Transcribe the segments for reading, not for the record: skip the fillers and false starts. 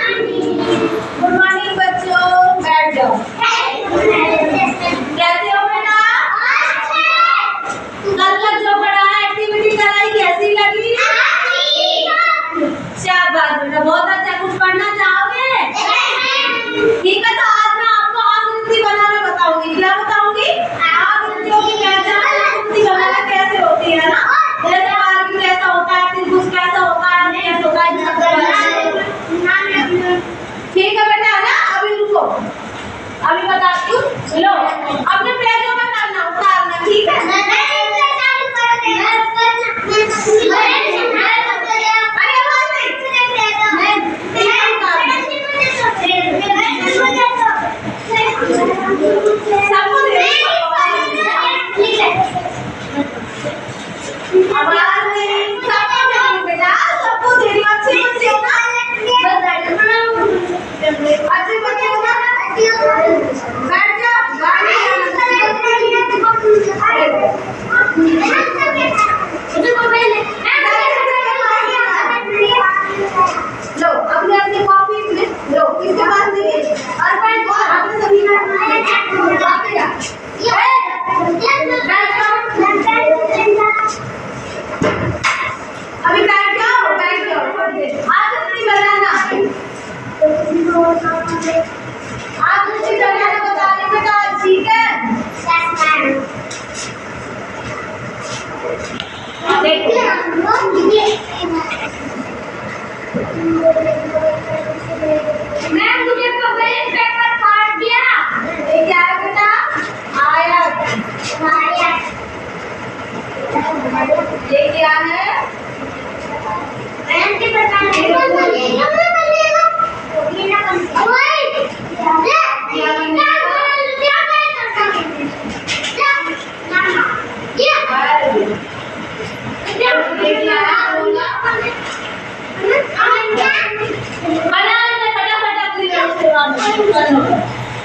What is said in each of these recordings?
Good morning बच्चों, बैठ जाओ। कैसे हो बेटा? कल तक जो पढ़ा एक्टिविटी कराई कैसी लगी? शाबाश बेटा, बहुत अच्छा। कुछ पढ़ना चाहोगे? ठीक है, तो आज मैं आपको आकृति बनाना बताऊंगी। क्या बताऊंगी? आकृतियों की पहचान, आकृति बनाना कैसे होती है ना, जैसे आर्क कैसा होता है, त्रिभुज कैसा होता है, कैसे होता है, ठीक है बेटा, है ना? अभी रुको, अभी बताती हूँ। लो, अपने पेजों में करना, उतारना, ठीक है? मैम मुझे कवरेज पेपर फाड़ दिया। ये क्या है बेटा? आयत। ये क्या है? मैम के पता नहीं।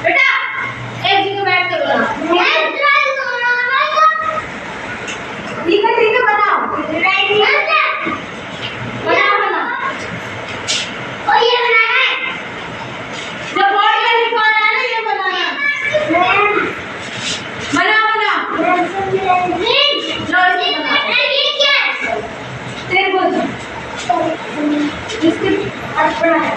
बेटा एक जगह बैठ के बोला। ठीक है बनाओ। बनाओ। और ये बनाना है, जो बोर्ड में लिखा है ना, ये बनाना। बनाओ। त्रिभुज इसके अर्थ है।